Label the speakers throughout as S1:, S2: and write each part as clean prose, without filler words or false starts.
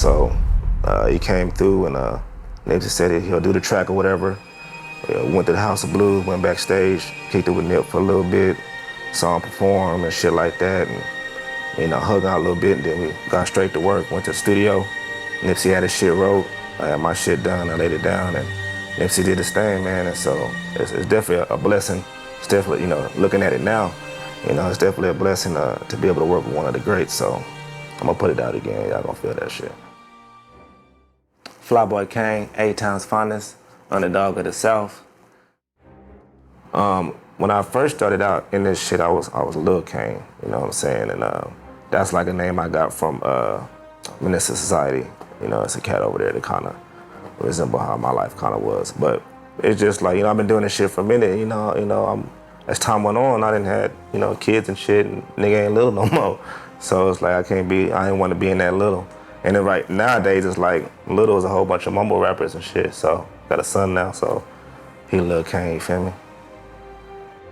S1: So he came through and Nipsey said he'll do the track or whatever. Went to the House of Blues, went backstage, kicked it with Nip for a little bit, saw him perform and shit like that, and hung out a little bit, and then we got straight to work, went to the studio. Nipsey had his shit wrote, I had my shit done, I laid it down, and Nipsey did his thing, man, and so it's definitely a blessing. It's definitely, looking at it now, it's definitely a blessing to be able to work with one of the greats, so I'm gonna put it out again, y'all gonna feel that shit. Flyboy Kane, A-Town's finest, underdog of the South. When I first started out in this shit, I was Lil Kane, you know what I'm saying? And that's like a name I got from Menace Society. It's a cat over there that kind of resemble how my life kind of was. But it's just like, I've been doing this shit for a minute, as time went on, I didn't have, kids and shit, and nigga ain't little no more. So it's like, I didn't want to be in that little. And then right nowadays, it's like, little is a whole bunch of mumble rappers and shit. So got a son now, so he Lil Kane, you feel me?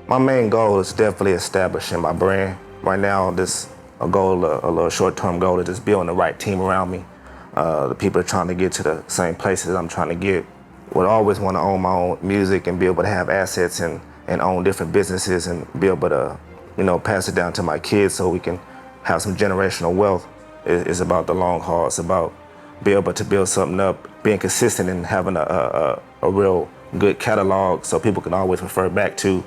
S1: My main goal is definitely establishing my brand. Right now, a little short-term goal is just building the right team around me. The people are trying to get to the same places I'm trying to get. Would always want to own my own music and be able to have assets and own different businesses and be able to, pass it down to my kids so we can have some generational wealth. It's about the long haul. It's about being able to build something up, being consistent and having a real good catalog so people can always refer back to,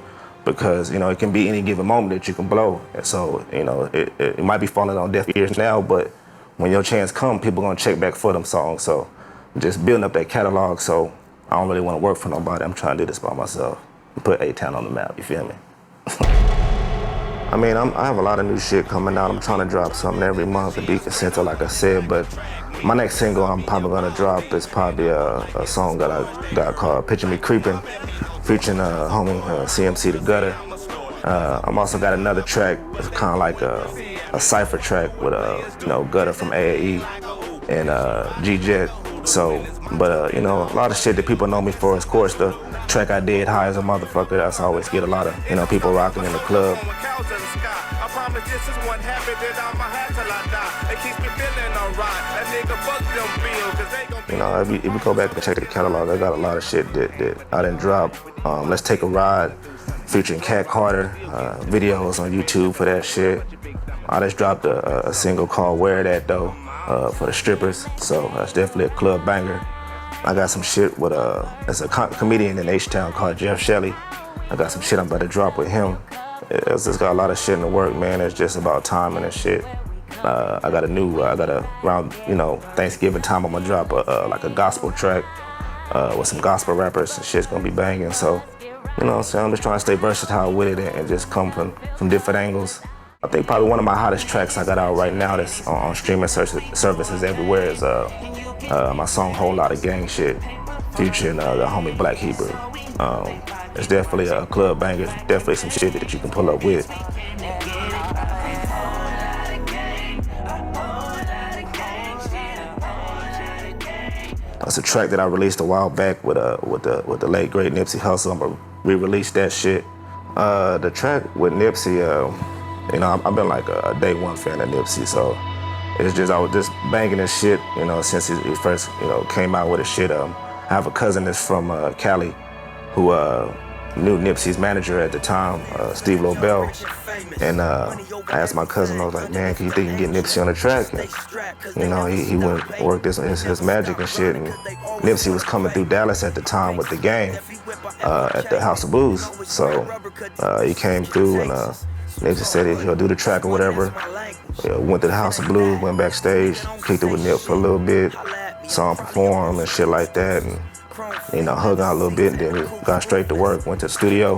S1: because it can be any given moment that you can blow. And so it might be falling on deaf ears now, but when your chance comes, people gonna check back for them songs. So just building up that catalog, so I don't really want to work for nobody. I'm trying to do this by myself. Put A-Town on the map, you feel me? I mean, I have a lot of new shit coming out. I'm trying to drop something every month to be consistent, like I said, but my next single I'm probably gonna drop is probably a song that I got called Picture Me Creeping, featuring homie CMC The Gutter. I'm also got another track, it's kind of like a cypher track with Gutter from AAE and G-Jet. So, but a lot of shit that people know me for is, of course, the track I did, High as a Motherfucker. That's always get a lot of, people rocking in the club. If you go back and check the catalog, I got a lot of shit that I didn't drop. Let's Take a Ride, featuring Cat Carter, videos on YouTube for that shit. I just dropped a single called Wear That Though for the strippers, so that's definitely a club banger. I got some shit with there's a comedian in H-Town called Jeff Shelley. I got some shit I'm about to drop with him. It's just got a lot of shit in the work, man. It's just about timing and shit. I got around Thanksgiving time, I'm gonna drop like a gospel track with some gospel rappers, and shit's gonna be banging. So, I'm just trying to stay versatile with it and just come from different angles. I think probably one of my hottest tracks I got out right now that's on streaming services everywhere is my song Whole Lotta Gang Shit, featuring the homie Black Hebrew. It's definitely a club banger, definitely some shit that you can pull up with. That's a track that I released a while back with the late great Nipsey Hussle. I'm gonna re-release that shit. The track with Nipsey, I've been like a day one fan of Nipsey, so it's just I was just banging this shit, since he first came out with his shit. I have a cousin that's from Cali, who knew Nipsey's manager at the time, Steve Lobel, and I asked my cousin, I was like, man, can you think you can get Nipsey on the track? And, he went and worked his magic and shit, and Nipsey was coming through Dallas at the time with the game at the House of Blues, so he came through and Nipsey said he'll do the track or whatever. Went to the House of Blues, went backstage, kicked it with Nip for a little bit, saw him perform and shit like that, and hung out a little bit, and then we got straight to work, went to the studio.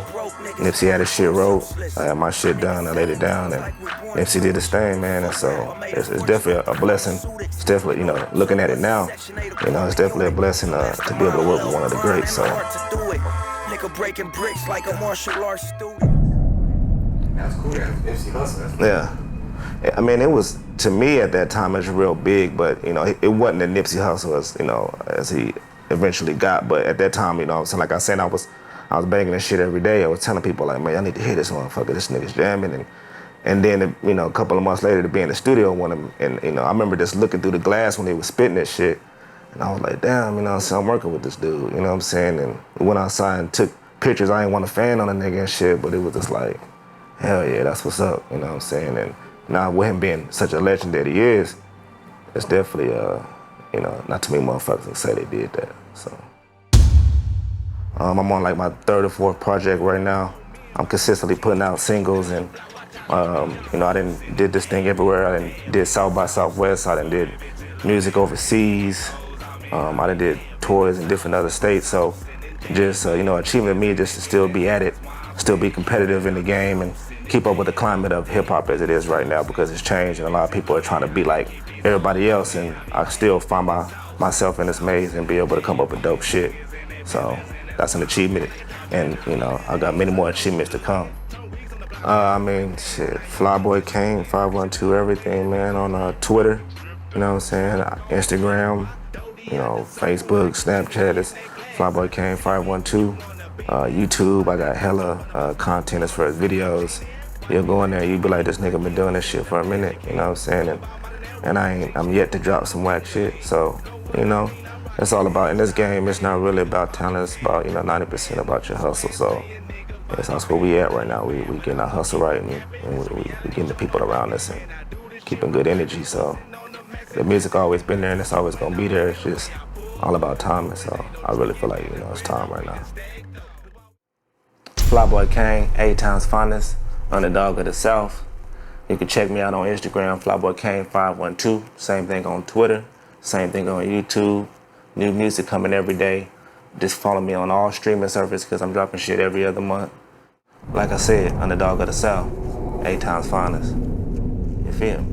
S1: Nipsey had his shit wrote, I had my shit done, I laid it down, and Nipsey did his thing, man, and so it's definitely a blessing. It's definitely, looking at it now, it's definitely a blessing to be able to work with one of the greats, so. That's cool, Nipsey Hussle. Yeah. I mean, it was, to me at that time, it was real big, but, it wasn't the Nipsey Hussle as he eventually got, but at that time, so like I said, I was banging this shit every day. I was telling people like, man, I need to hear this motherfucker, this nigga's jamming, and And then, you know, a couple of months later to be in the studio with him. And, you know, I remember just looking through the glass when he was spitting that shit. And I was like, damn, you know, so I'm working with this dude, you know what I'm saying? And we went outside and took pictures. I ain't want to fan on a nigga and shit, but it was just like, hell yeah, that's what's up, you know what I'm saying? And now with him being such a legend that he is, it's definitely, you know, not too many motherfuckers can say they did that, so. I'm on like my third or fourth project right now. I'm consistently putting out singles and, you know, I did this thing everywhere. I did South by Southwest, I did music overseas. I did tours in different other states, so just, you know, achievement of me just to still be at it, still be competitive in the game and keep up with the climate of hip hop as it is right now because it's changed and a lot of people are trying to be like everybody else and I still find myself in this maze and be able to come up with dope shit. So that's an achievement and, you know, I got many more achievements to come. I mean, shit, Flyboy Kane, 512 everything, man, on Twitter, you know what I'm saying, Instagram, you know, Facebook, Snapchat, it's Flyboy Kane 512. YouTube, I got hella content as far as videos. You'll go in there, you be like, this nigga been doing this shit for a minute, you know what I'm saying? And I'm yet to drop some whack shit. So, you know, it's all about, in this game, it's not really about talent, it's about, you know, 90% about your hustle. So that's where we at right now. We getting our hustle right and we getting the people around us and keeping good energy. So the music always been there and it's always gonna be there. It's just all about timing. So I really feel like, you know, it's time right now. Flyboy Kane, A-Town's finest, underdog of the South. You can check me out on Instagram, Flyboy Kane 512. Same thing on Twitter, same thing on YouTube. New music coming every day. Just follow me on all streaming services because I'm dropping shit every other month. Like I said, underdog of the South, A-Town's finest. You feel me?